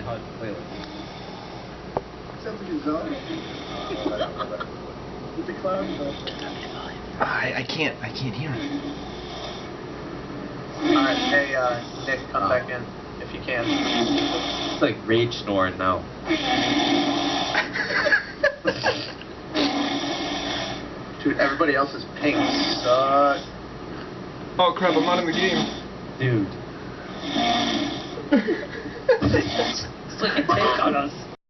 cut playlist. Sounds like a zombie. With the clouds up. I can't hear it. Alright, hey, Nick, come back in, if you can. It's like rage snoring now. Dude, everybody else's ping sucks. Oh crap, I'm not in the game. Dude. It's like a take on us.